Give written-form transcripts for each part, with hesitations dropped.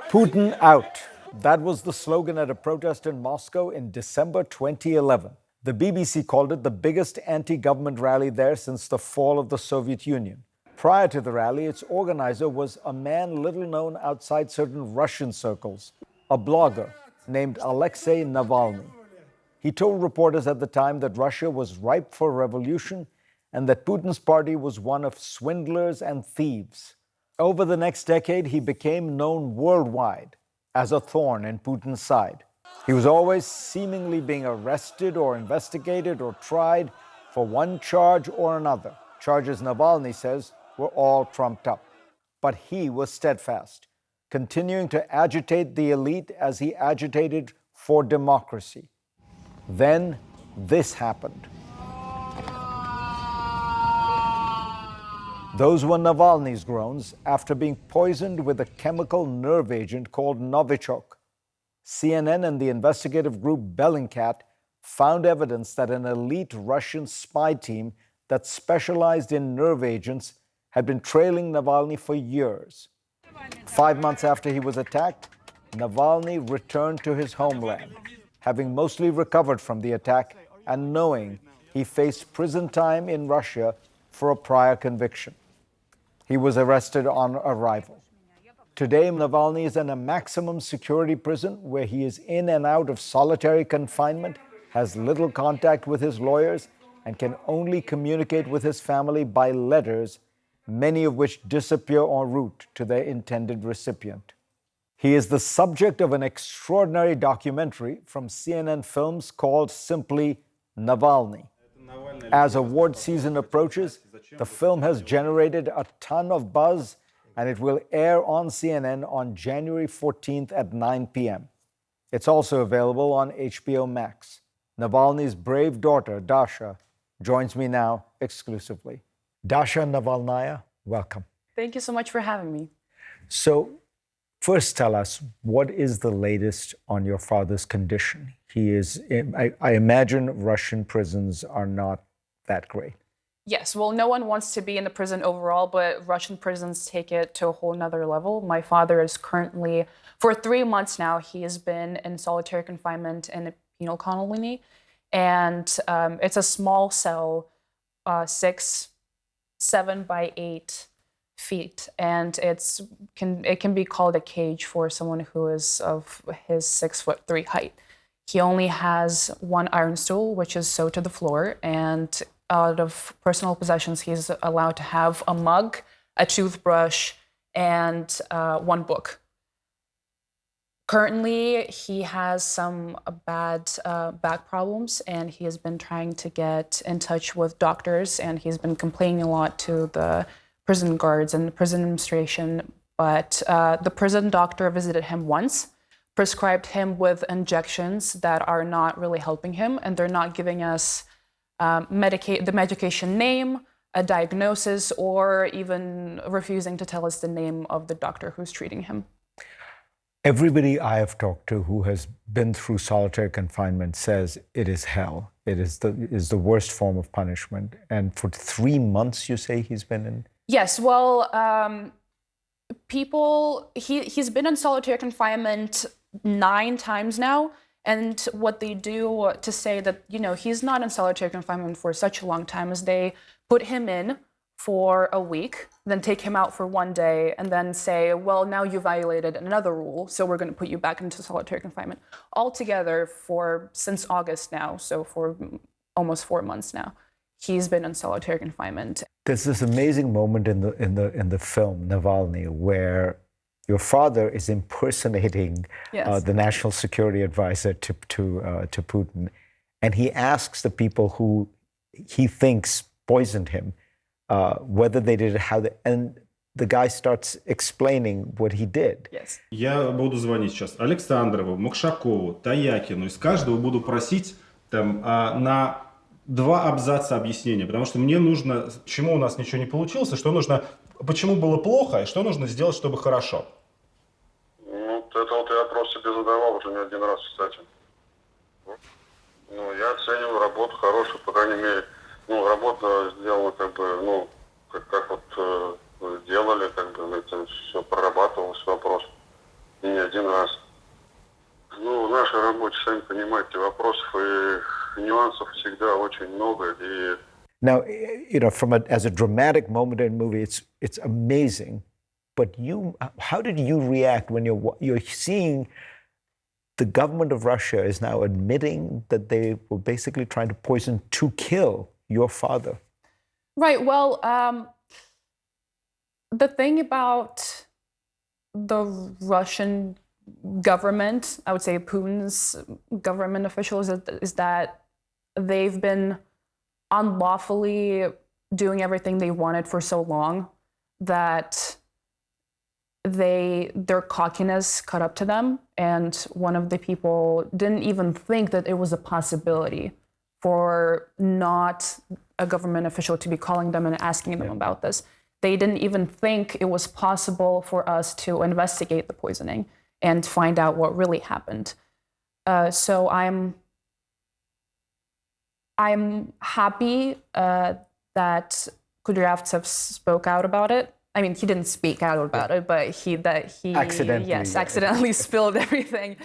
Putin out. That was the slogan at a protest in Moscow in December 2011. The BBC called it the biggest anti-government rally there since the fall of the Soviet Union. Prior to the rally, its organizer was a man little known outside certain Russian circles, a blogger named Alexei Navalny. He told reporters at the time that Russia was ripe for revolution and that Putin's party was one of swindlers and thieves. Over the next decade, he became known worldwide as a thorn in Putin's side. He was always seemingly being arrested or investigated or tried for one charge or another. Charges, Navalny says, were all trumped up. But he was steadfast, continuing to agitate the elite as he agitated for democracy. Then this happened. Those were Navalny's groans after being poisoned with a chemical nerve agent called Novichok. CNN and the investigative group Bellingcat found evidence that an elite Russian spy team that specialized in nerve agents had been trailing Navalny for years. 5 months after he was attacked, Navalny returned to his homeland, having mostly recovered from the attack and knowing he faced prison time in Russia for a prior conviction. He was arrested on arrival. Today, Navalny is in a maximum security prison where he is in and out of solitary confinement, has little contact with his lawyers, and can only communicate with his family by letters, many of which disappear en route to their intended recipient. He is the subject of an extraordinary documentary from CNN Films called simply Navalny. As award season approaches, the film has generated a ton of buzz, and it will air on CNN on January 14th at 9 p.m. It's also available on HBO Max. Navalny's brave daughter, Dasha, joins me now exclusively. Dasha Navalnaya, welcome. Thank you so much for having me. So, first tell us, what is the latest on your father's condition? He is, I imagine Russian prisons are not that great. Yes, well, no one wants to be in the prison overall, but Russian prisons take it to a whole nother level. My father is currently, for 3 months now, he has been in solitary confinement in a penal colony. And it's a small cell, 7 by 8 feet. And it can be called a cage for someone who is of his 6'3" height. He only has one iron stool, which is sewed to the floor, and out of personal possessions, he's allowed to have a mug, a toothbrush, and one book. Currently, he has some bad back problems, and he has been trying to get in touch with doctors, and he's been complaining a lot to the prison guards and the prison administration. But the prison doctor visited him once, prescribed him with injections that are not really helping him, and they're not giving us the medication name, a diagnosis, or even refusing to tell us the name of the doctor who's treating him. Everybody I have talked to who has been through solitary confinement says it is hell. It is the worst form of punishment. And for 3 months, you say he's been in? Yes, well, he's been in solitary confinement 9 times now. And what they do to say that, he's not in solitary confinement for such a long time is they put him in for a week, then take him out for 1 day, and then say, well, now you violated another rule, so we're going to put you back into solitary confinement. Altogether, since August now, so for almost 4 months now, he's been in solitary confinement. There's this amazing moment in the film Navalny where your father is impersonating the national security advisor to Putin, and he asks the people who he thinks poisoned him whether they did it, and the guy starts explaining what he did. Yes. Я буду звонить сейчас Александрову, Макшакову, Таякину, из каждого буду просить на 2 абзаца объяснения, потому что мне нужно, почему у нас ничего не получилось, и что нужно, почему было плохо, и что нужно сделать, чтобы хорошо. Это вот я вопрос себе задавал уже не один раз, кстати. Я оцениваю работу хорошую, по крайней мере. Работа сделана как вот делали, это все прорабатывалось вопрос. И понимаете, вопросов и нюансов всегда очень много. И Now, as a dramatic moment in the movie, it's amazing. But how did you react when you're seeing the government of Russia is now admitting that they were basically trying to poison to kill your father? Right. Well, the thing about the Russian government, I would say Putin's government officials, is that they've been unlawfully doing everything they wanted for so long that their cockiness caught up to them, and one of the people didn't even think that it was a possibility for not a government official to be calling them and asking them about this. They didn't even think it was possible for us to investigate the poisoning and find out what really happened. So I'm happy that Kudryavtsev spoke out about it. I mean, he didn't speak out about it, but he accidentally spilled everything.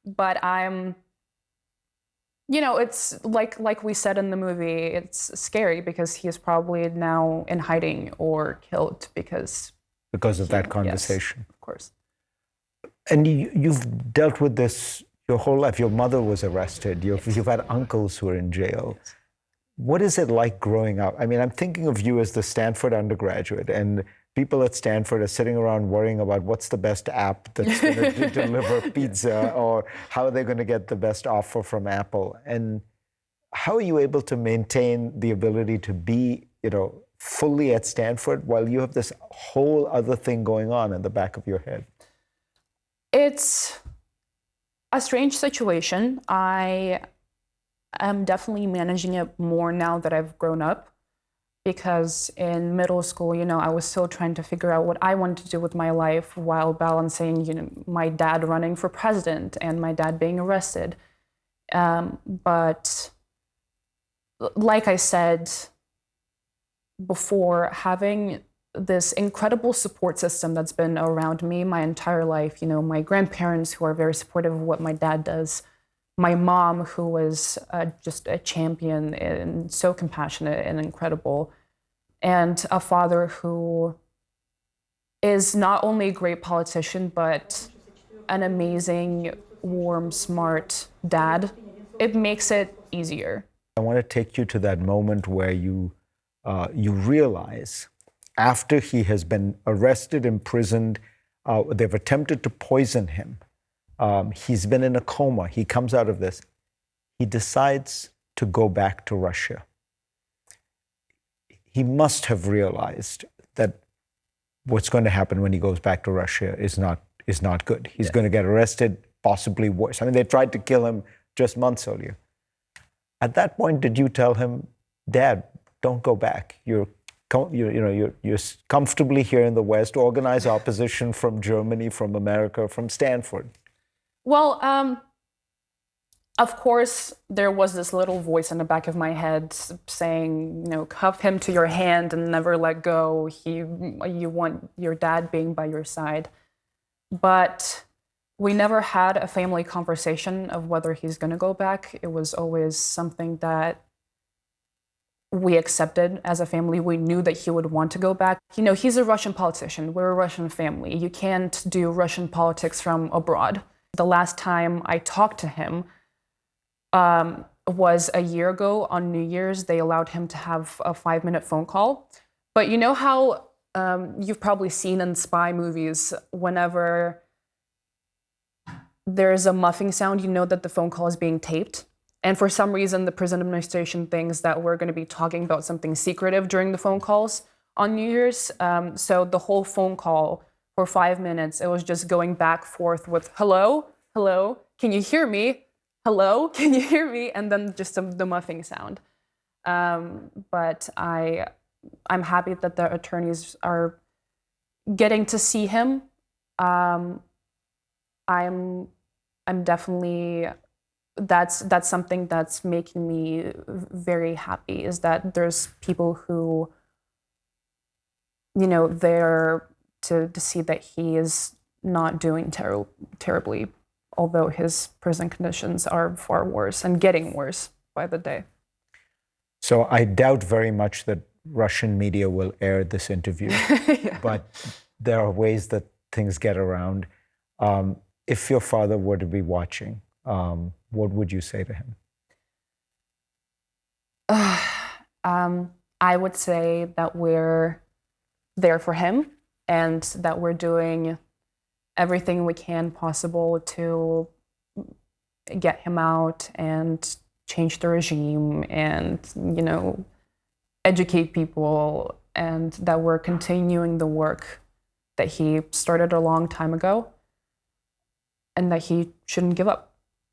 But it's like we said in the movie, it's scary because he is probably now in hiding or killed because of that conversation. Yes, of course. And you've dealt with this your whole life. Your mother was arrested. You've had uncles who are in jail. Yes. What is it like growing up? I mean, I'm thinking of you as the Stanford undergraduate, and people at Stanford are sitting around worrying about what's the best app that's going to deliver pizza, or how are they going to get the best offer from Apple. And how are you able to maintain the ability to be, fully at Stanford while you have this whole other thing going on in the back of your head? It's a strange situation. I am definitely managing it more now that I've grown up, because in middle school, I was still trying to figure out what I wanted to do with my life while balancing, my dad running for president and my dad being arrested. But like I said before, having this incredible support system that's been around me my entire life, my grandparents who are very supportive of what my dad does, my mom who was just a champion and so compassionate and incredible, and a father who is not only a great politician, but an amazing, warm, smart dad. It makes it easier. I want to take you to that moment where you realize, after he has been arrested, imprisoned, they've attempted to poison him. He's been in a coma. He comes out of this. He decides to go back to Russia. He must have realized that what's going to happen when he goes back to Russia is not good. He's going to get arrested, possibly worse. I mean, they tried to kill him just months earlier. At that point, did you tell him, Dad, don't go back. You're comfortably here in the West. Organize opposition from Germany, from America, from Stanford. Well, of course, there was this little voice in the back of my head saying, cuff him to your hand and never let go. You want your dad being by your side. But we never had a family conversation of whether he's going to go back. It was always something that we accepted as a family. We knew that he would want to go back. He's a Russian politician. We're a Russian family. You can't do Russian politics from abroad. The last time I talked to him was a year ago on New Year's. They allowed him to have a 5-minute phone call. But you know how you've probably seen in spy movies, whenever there's a muffing sound, you know that the phone call is being taped. And for some reason, the prison administration thinks that we're going to be talking about something secretive during the phone calls on New Year's. So the whole phone call for 5 minutes, it was just going back forth with, hello, hello, can you hear me? Hello, can you hear me? And then just the muffing sound. But I'm happy that the attorneys are getting to see him. I'm definitely, that's something that's making me very happy, is that there's people who, there to see that he is not doing terribly although his prison conditions are far worse and getting worse by the day. So I doubt very much that Russian media will air this interview, but there are ways that things get around. If your father were to be watching, what would you say to him? I would say that we're there for him and that we're doing everything we can possible to get him out and change the regime and, educate people, and that we're continuing the work that he started a long time ago and that he shouldn't give up.